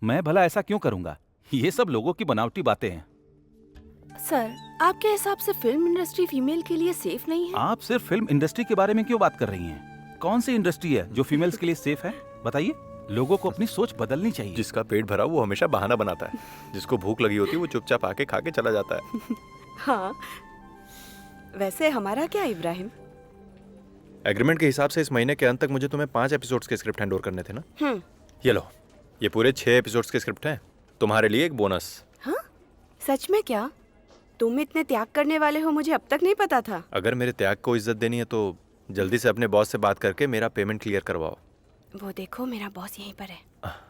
मैं भला ऐसा क्यों करूंगा? ये सब लोगों की बनावटी बातें हैं। सर, आपके हिसाब से फिल्म इंडस्ट्री फीमेल के लिए सेफ नहीं है? आप सिर्फ फिल्म इंडस्ट्री के बारे में क्यों बात कर रही हैं? कौन सी इंडस्ट्री है जो फीमेल्स के लिए सेफ है? बताइए। लोगों को अपनी सोच बदलनी चाहिए। जिसका पेट भरा वो हमेशा बहाना बनाता है, जिसको भूख लगी होती है वो चुपचाप आके खा के चला जाता है। हाँ, वैसे हमारा क्या इब्राहिम? एग्रीमेंट के हिसाब से इस महीने के अंत तक मुझे तुम्हें 5 एपिसोड्स के स्क्रिप्ट हैंड ओवर करने थे ना। ये लो, ये पूरे 6 एपिसोड्स के स्क्रिप्ट हैं। तुम्हारे लिए एक बोनस। हाँ, सच में क्या? तुम इतने त्याग करने वाले हो, मुझे अब तक नहीं पता था। अगर मेरे त्याग को इज्जत देनी है तो जल्दी से अपने बॉस से बात करके मेरा पेमेंट क्लियर करवाओ। वो देखो, मेरा बॉस यहीं पर है।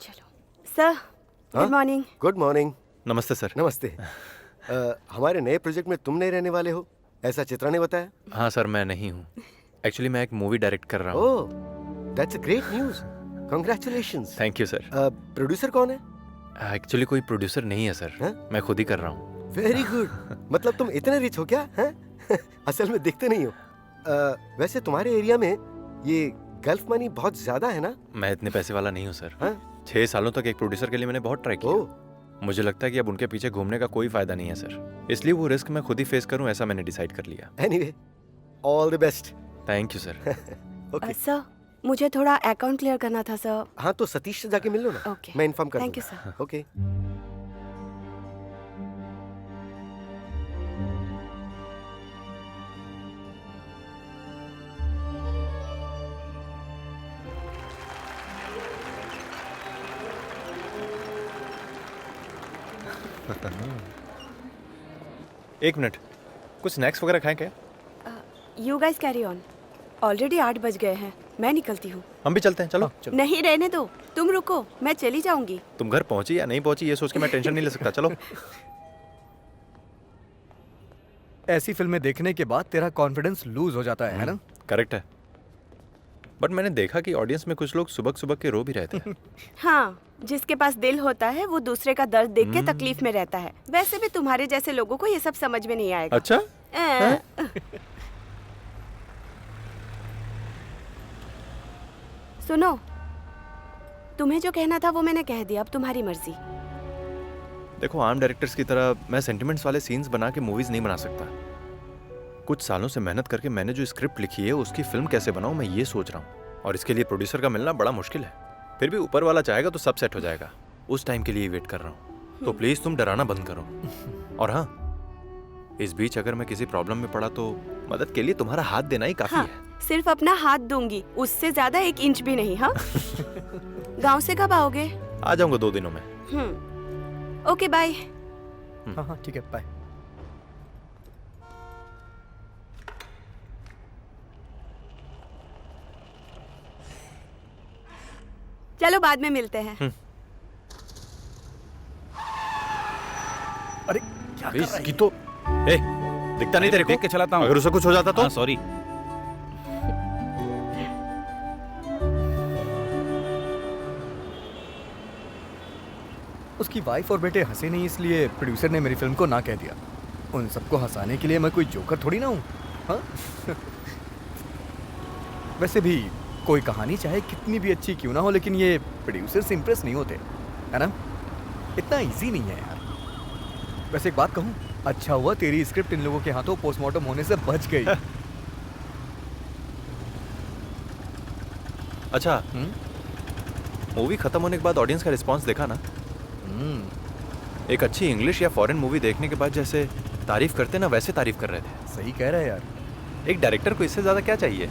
चलो sir, good morning. Good morning. नमस्ते सर। नमस्ते। हमारे नए प्रोजेक्ट में तुम नहीं रहने वाले हो, ऐसा चित्रा ने बताया। हाँ सर, मैं नहीं हूँ। एक्चुअली मैं एक मूवी डायरेक्ट कर रहा हूँ। Oh, that's a great news. Congratulations. Thank you sir. Producer कौन है? एक्चुअली कोई प्रोड्यूसर नहीं है सर। मैं खुद ही कर रहा हूँ। Very good. मतलब तुम इतने रिच हो क्या? हैं? असल में दिखते नहीं हो। वैसे तुम्हारे एरिया में ये गल्फ मनी बहुत ज्यादा है ना? मैं इतने पैसे वाला नहीं हूँ सर। 6 सालों तक एक प्रोड्यूसर के लिए मैंने बहुत ट्राई किया। मुझे लगता है कि अब उनके पीछे घूमने का कोई फायदा नहीं है सर, इसलिए वो रिस्क मैं खुद ही फेस करूं, ऐसा मैंने डिसाइड कर लिया। Anyway, all the best. Thank you sir. Okay sir, मुझे थोड़ा अकाउंट क्लियर करना था सर। हाँ, तो सतीश से जाके मिल लो ना। ओके, मैं इन्फॉर्म कर थैंक यू दूंगा। सर। ओके। एक मिनट, कुछ स्नैक्स वगैरह खाएं क्या? You guys carry on. Already 8 बज गए हैं, मैं निकलती हूँ। हम भी चलते हैं, चलो। नहीं, रहने दो, तुम रुको, मैं चली जाऊंगी। तुम घर पहुंची या नहीं पहुंची ये सोच के मैं टेंशन नहीं ले सकता। चलो। ऐसी फिल्में देखने के बाद तेरा कॉन्फिडेंस लूज हो जाता है ना? करेक्ट है, बट मैंने देखा कि ऑडियंस में कुछ लोग सुबह सुबह के रो भी रहते हैं। हाँ, जिसके पास दिल होता है वो दूसरे का दर्द देख के तकलीफ में रहता है। वैसे भी तुम्हारे जैसे लोगों को ये सब समझ में नहीं आएगा। अच्छा? सुनो, तुम्हें जो कहना था वो मैंने कह दिया, अब तुम्हारी मर्जी। देखो, आम डायरेक्टर्स की तरह मैं सेंटिमेंट्स वाले सीन्स बना के मूवीज नहीं बना सकता। कुछ सालों से मेहनत करके मैंने जो स्क्रिप्ट लिखी है उसकी फिल्म कैसे बनाऊं, मैं ये सोच रहा हूँ। और इसके लिए प्रोड्यूसर का मिलना बड़ा मुश्किल है। फिर भी ऊपर वाला चाहेगा तो सब सेट हो जाएगा। उस टाइम के लिए वेट कर रहा हूँ, तो प्लीज तुम डराना बंद करो। और हाँ, इस बीच अगर मैं किसी प्रॉब्लम में पड़ा तो मदद के लिए तुम्हारा हाथ देना ही काफी है। सिर्फ अपना हाथ दूंगी, उससे ज्यादा 1 इंच भी नहीं। हाँ। गांव से कब आओगे? आ जाऊंगा 2 दिनों में। Okay, bye. हाँ, ठीक है, बाय। चलो बाद में मिलते हैं। अरे क्या कर रहा है? इसकी तो दिखता नहीं तेरे को? देख के चलाता हूँ। अगर उसे कुछ हो जाता तो? सॉरी। उसकी वाइफ और बेटे हंसे नहीं, इसलिए प्रोड्यूसर ने मेरी फिल्म को ना कह दिया। उन सबको हंसाने के लिए मैं कोई जोकर थोड़ी ना हूँ। हाँ? वैसे भी कोई कहानी चाहे कितनी भी अच्छी क्यों ना हो, लेकिन ये प्रोड्यूसर से इम्प्रेस नहीं होते, है ना? इतना इजी नहीं है यार। वैसे एक बात कहूँ, अच्छा हुआ तेरी स्क्रिप्ट इन लोगों के हाथों पोस्टमार्टम होने से बच गई। अच्छा, मूवी खत्म होने के बाद ऑडियंस का रिस्पांस देखा ना? एक अच्छी इंग्लिश या फॉरेन मूवी देखने के बाद जैसे तारीफ करते ना, वैसे तारीफ कर रहे थे। सही कह रहा है यार। एक डायरेक्टर को इससे ज्यादा क्या चाहिए?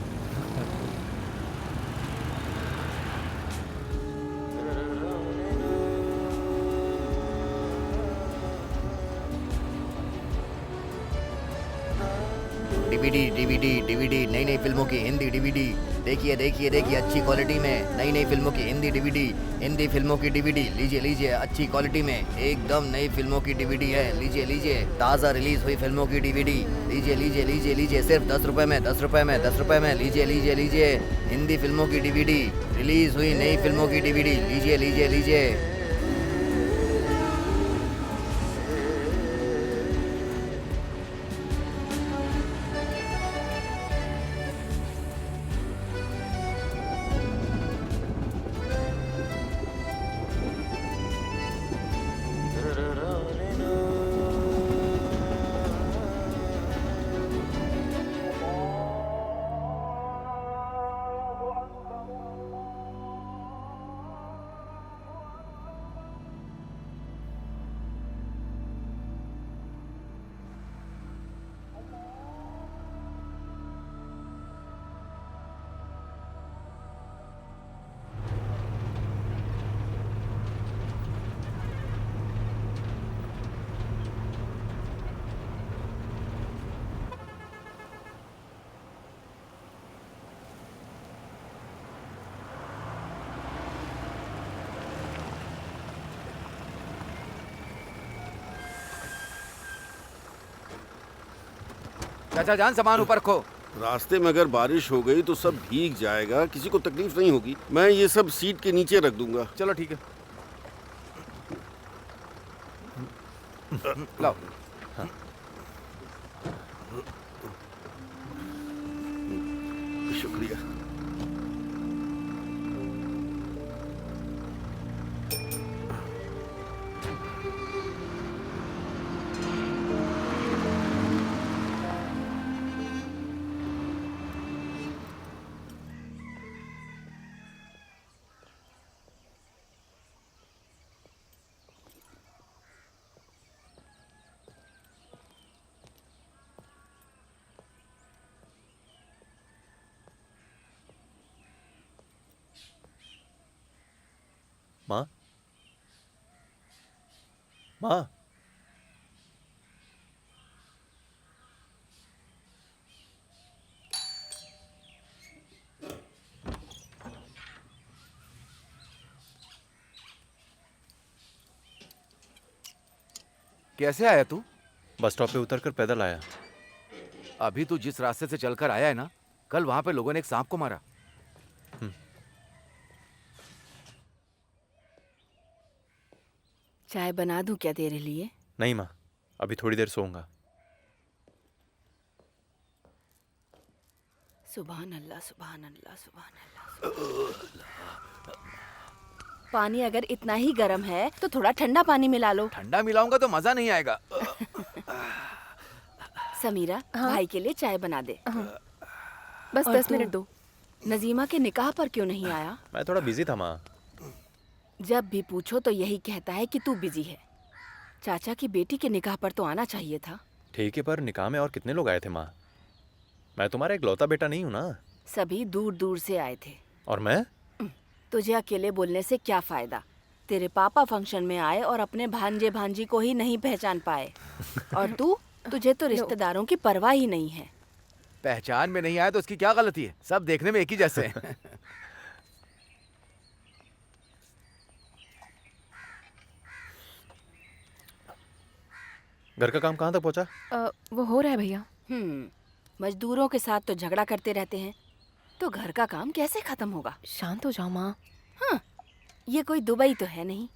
डीवीडी नई नई फिल्मों की हिंदी डीवीडी। देखिए देखिए देखिए, अच्छी क्वालिटी में नई नई फिल्मों की हिंदी डीवीडी। हिंदी फिल्मों की डीवीडी लीजिए लीजिए, अच्छी क्वालिटी में एकदम नई फिल्मों की डीवीडी है। लीजिए लीजिए, ताज़ा रिलीज हुई फिल्मों की डीवीडी। लीजिए लीजिए लीजिए लीजिए, सिर्फ 10 रुपये में, 10 रुपये में, 10 रुपये में। लीजिए लीजिए लीजिए, हिंदी फिल्मों की डीवीडी, रिलीज हुई नई फिल्मों की डीवीडी। लीजिए लीजिए लीजिए। चाचा जान सामान ऊपर रखो। रास्ते में अगर बारिश हो गई तो सब भीग जाएगा, किसी को तकलीफ नहीं होगी। मैं ये सब सीट के नीचे रख दूंगा। चलो ठीक है, लाओ। शुक्रिया। माँ, माँ, कैसे आया तू? बस स्टॉप पे उतरकर पैदल आया। अभी तू जिस रास्ते से चलकर आया है ना, कल वहां पे लोगों ने एक सांप को मारा। चाय बना दूं क्या तेरे लिए? नहीं माँ, अभी थोड़ी देर सोऊंगा। सुभान अल्लाह, सुभान अल्लाह, सुभान अल्लाह। पानी अगर इतना ही गर्म है तो थोड़ा ठंडा पानी मिला लो। ठंडा मिलाऊंगा तो मजा नहीं आएगा। समीरा, भाई के लिए चाय बना दे। बस और 10 तू मिनट दो। नजीमा के निकाह पर क्यों नहीं आया? मैं थोड़ा बिजी था माँ। जब भी पूछो तो यही कहता है कि तू बिजी है। चाचा की बेटी के निकाह पर तो आना चाहिए था। ठीक है, पर निकाह में और कितने लोग आए थे माँ? मैं तुम्हारा इकलौता बेटा नहीं हूँ ना। सभी दूर दूर से आए थे। और मैं? तुझे अकेले बोलने से क्या फायदा? तेरे पापा फंक्शन में आए और अपने भांजे भांजी को ही नहीं पहचान पाए। और तुझे तो रिश्तेदारों की परवाह ही नहीं है। पहचान में नहीं आया तो उसकी क्या गलती है? सब देखने में एक ही जैसे हैं। घर का काम कहाँ तक पहुँचा? वो हो रहा है भैया। मजदूरों के साथ तो झगड़ा करते रहते हैं, तो घर का काम कैसे खत्म होगा? शांत हो जाओ माँ। हाँ, ये कोई दुबई तो है नहीं।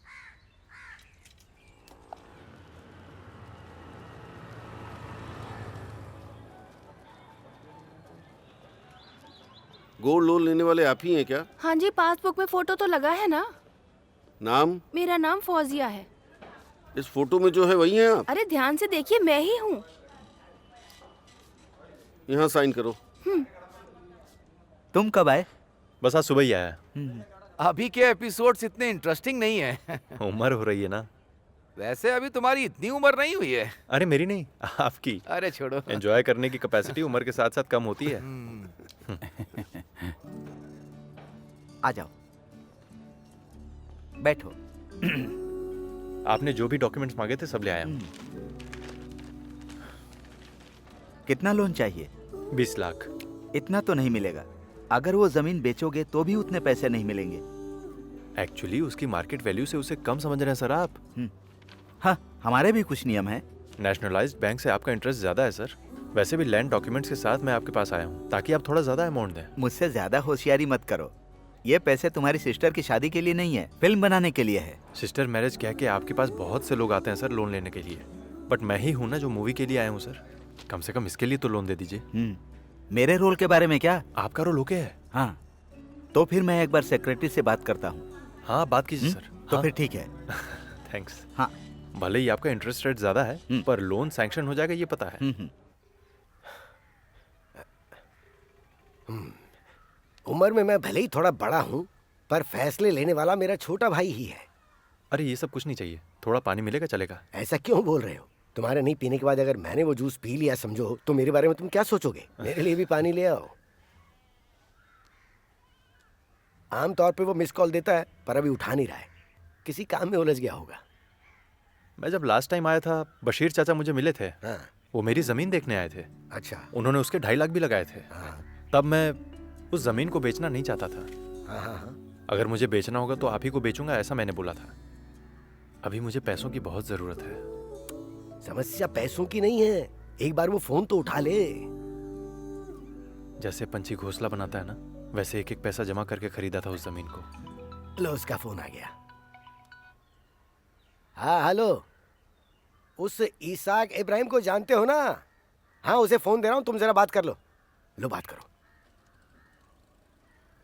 गोल्ड लोन लेने वाले आप ही हैं क्या? हाँ जी, पासबुक में फोटो तो लगा है ना। नाम? मेरा नाम फौजिया है। इस फोटो में जो है वही हैं आप? अरे ध्यान से देखिए, मैं ही हूँ। यहाँ साइन करो। तुम कब आए? बस आज सुबह ही आया। अभी के एपिसोड्स इतने इंटरेस्टिंग नहीं है। उम्र हो रही है ना। वैसे अभी तुम्हारी इतनी उम्र नहीं हुई है। अरे मेरी नहीं, आपकी। अरे छोड़ो। एंजॉय करने की कैपेसिटी उम्र के साथ साथ कम होती है। आ जाओ, बैठो। आपने जो भी डॉक्यूमेंट्स मांगे थे सब ले आया हूँ। कितना लोन चाहिए? 20 लाख। इतना तो नहीं मिलेगा। अगर वो जमीन बेचोगे तो भी उतने पैसे नहीं मिलेंगे। एक्चुअली उसकी मार्केट वैल्यू से उसे कम समझ रहे हैं सर आप। हाँ, हमारे भी कुछ नियम हैं। नेशनलाइज्ड बैंक से आपका इंटरेस्ट ज्यादा है सर। वैसे भी लैंड डॉक्यूमेंट्स के साथ मैं आपके पास आया हूँ ताकि आप थोड़ा ज्यादा अमाउंट दें। मुझसे ज्यादा होशियारी मत करो। ये पैसे तुम्हारी सिस्टर की शादी के लिए नहीं है, फिल्म बनाने के लिए है। सिस्टर मैरिज कह के आपके पास बहुत से लोग आते हैं सर लोन लेने के लिए, बट मैं ही हूँ ना जो मूवी के लिए आया हूँ सर। कम से कम इसके लिए तो लोन दे दीजिए। मेरे रोल के बारे में क्या? आपका रोल ओके है? हाँ, तो फिर मैं एक बार सेक्रेटरी से बात करता हूँ। हाँ, बात कीजिए सर। तो हाँ। फिर ठीक है। थैंक्स। हाँ, भले ही आपका इंटरेस्ट रेट ज्यादा है पर लोन सैंक्शन हो जाएगा ये पता है। उम्र में मैं भले ही थोड़ा बड़ा हूँ पर फैसले लेने वाला मेरा छोटा भाई ही है। अरे ये सब कुछ नहीं चाहिए, थोड़ा पानी मिलेगा चलेगा। ऐसा क्यों बोल रहे हो? तुम्हारे नहीं पीने के बाद अगर मैंने वो जूस पी लिया समझो तो मेरे बारे में तुम क्या सोचोगे? मेरे लिए भी पानी ले आओ। आमतौर पे वो मिस कॉल देता है पर अभी उठा नहीं रहा है, किसी काम में उलझ गया होगा। मैं जब लास्ट टाइम आया था बशीर चाचा मुझे मिले थे। हाँ। वो मेरी जमीन देखने आए थे। अच्छा। उन्होंने उसके 2.5 लाख भी लगाए थे। तब मैं उस जमीन को बेचना नहीं चाहता था। अगर मुझे बेचना होगा तो आप ही को बेचूंगा ऐसा मैंने बोला था। अभी मुझे पैसों की बहुत जरूरत है। समस्या पैसों की नहीं है, एक बार वो फोन तो उठा ले। जैसे पंछी घोंसला बनाता है ना, वैसे एक एक पैसा जमा करके खरीदा था उस जमीन को। लो, उसका फोन आ गया। हाँ हेलो, उस इसाक इब्राहिम को जानते हो ना? हाँ, उसे फोन दे रहा हूँ, तुम जरा बात कर लो। लो, बात करो।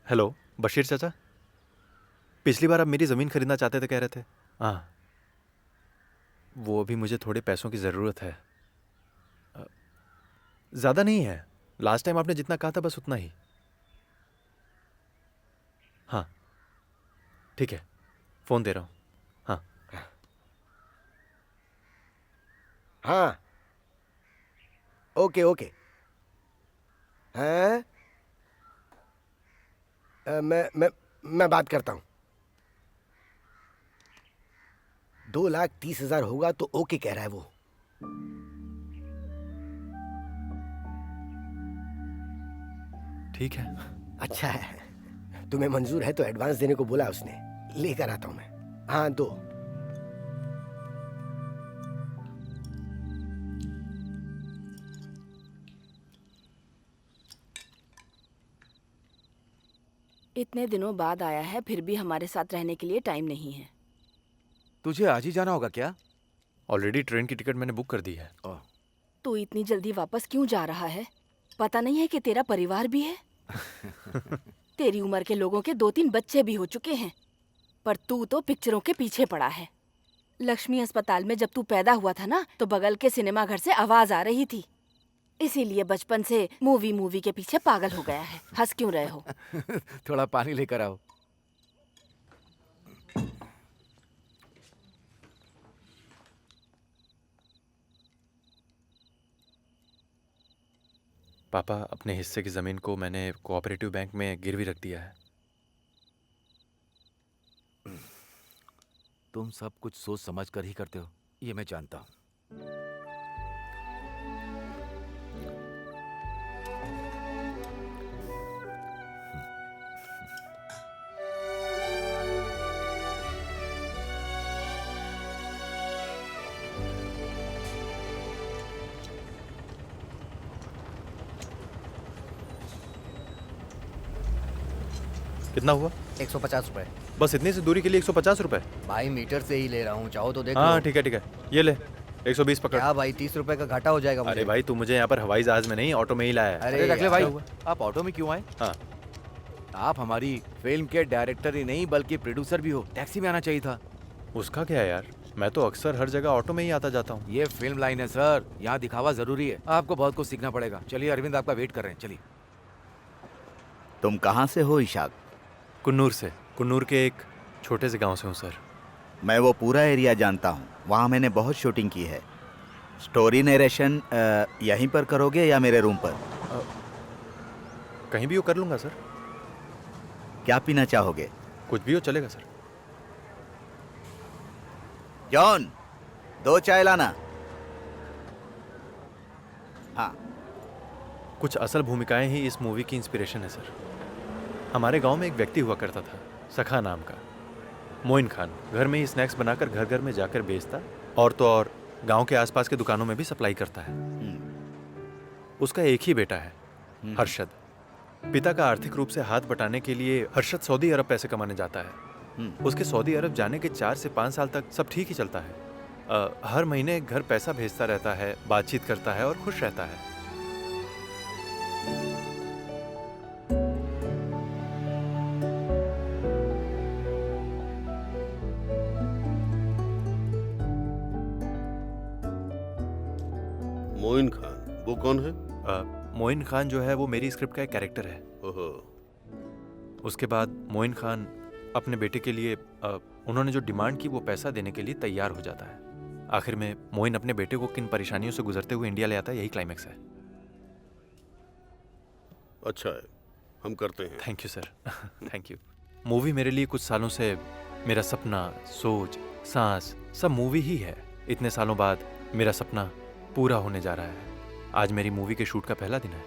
हेलो बशीर चाचा, पिछली बार आप मेरी ज़मीन खरीदना चाहते थे, कह रहे थे। हाँ, वो अभी मुझे थोड़े पैसों की ज़रूरत है। ज़्यादा नहीं है, लास्ट टाइम आपने जितना कहा था बस उतना ही। हाँ ठीक है, फ़ोन दे रहा हूँ। हाँ हाँ, ओके ओके। हाँ, मैं बात करता हूँ। 2,30,000 होगा तो ओके कह रहा है वो। ठीक है। अच्छा है, तुम्हें मंजूर है तो एडवांस देने को बोला उसने। लेकर आता हूं मैं। हाँ, दो। इतने दिनों बाद आया है, फिर भी हमारे साथ रहने के लिए टाइम नहीं है। तुझे आज ही जाना होगा क्या? ऑलरेडी ट्रेन की टिकट मैंने बुक कर दी है। तू इतनी जल्दी वापस क्यों जा रहा है? पता नहीं है कि तेरा परिवार भी है? तेरी उम्र के लोगों के 2-3 बच्चे भी हो चुके हैं, पर तू तो पिक्चरों के पीछे पड़ा है। लक्ष्मी अस्पताल में जब तू पैदा हुआ था ना, तो बगल के सिनेमा घर से आवाज आ रही थी, इसीलिए बचपन से मूवी के पीछे पागल हो गया है। हंस क्यों रहे हो? थोड़ा पानी लेकर आओ। पापा, अपने हिस्से की ज़मीन को मैंने कोऑपरेटिव बैंक में गिरवी रख दिया है। तुम सब कुछ सोच समझ कर ही करते हो, ये मैं जानता हूँ। कितना हुआ? 150 रुपए। बस इतनी सी दूरी के लिए 150 रुपए? भाई मीटर से ही ले रहा हूँ, चाहो तो देख हाँ लो। ठीक है, ये ले 120 पकड़। क्या भाई, 30 रुपए का घाटा हो जाएगा मुझे। अरे भाई, तू मुझे यहाँ पर हवाई जहाज में नहीं, ऑटो में ही लाया है। अरे रख ले भाई, आप ऑटो में क्यों आए? हाँ, आप हमारी फिल्म के डायरेक्टर ही नहीं बल्कि प्रोड्यूसर भी हो, टैक्सी में आना चाहिए था। उसका क्या है यार, मैं तो अक्सर हर जगह ऑटो में ही आता जाता हूँ। ये फिल्म लाइन है सर, यहाँ दिखावा जरूरी है। आपको बहुत कुछ सीखना पड़ेगा। चलिए अरविंद, आपका वेट कर रहे हैं, चलिए। तुम कहाँ से हो इशाक? कुन्नूर से। कुन्नूर के एक छोटे से गांव से हूँ सर। मैं वो पूरा एरिया जानता हूँ, वहाँ मैंने बहुत शूटिंग की है। स्टोरी नरेशन यहीं पर करोगे या मेरे रूम पर? कहीं भी हो कर लूँगा सर। क्या पीना चाहोगे? कुछ भी हो चलेगा सर। जॉन, 2 चाय लाना। हाँ। कुछ असल भूमिकाएं ही इस मूवी की इंस्पिरेशन है सर। हमारे गांव में एक व्यक्ति हुआ करता था, सखा नाम का, मोइन खान। घर में ही स्नैक्स बनाकर घर घर में जाकर बेचता, और तो और गांव के आसपास के दुकानों में भी सप्लाई करता है। उसका एक ही बेटा है, हर्षद। पिता का आर्थिक रूप से हाथ बटाने के लिए हर्षद सऊदी अरब पैसे कमाने जाता है। उसके सऊदी अरब जाने के 4 से 5 साल तक सब ठीक ही चलता है। हर महीने घर पैसा भेजता रहता है, बातचीत करता है और खुश रहता है। मोइन खान, वो कौन है? मोइन खान जो है वो मेरी स्क्रिप्ट का एक कैरेक्टर है। ओहो। उसके बाद मोइन खान अपने बेटे के लिए उन्होंने जो डिमांड की वो पैसा देने के लिए तैयार हो जाता है। आखिर में मोइन अपने बेटे को किन परेशानियों से गुजरते हुए इंडिया ले आता है, यही क्लाइमेक्स है। अच्छा है, हम करते हैं। Thank you sir. Thank you. Movie मेरे लिए कुछ सालों से मेरा सपना, सोच, सांस सब मूवी ही है। इतने सालों बाद मेरा सपना पूरा होने जा रहा है। आज मेरी मूवी के शूट का पहला दिन है।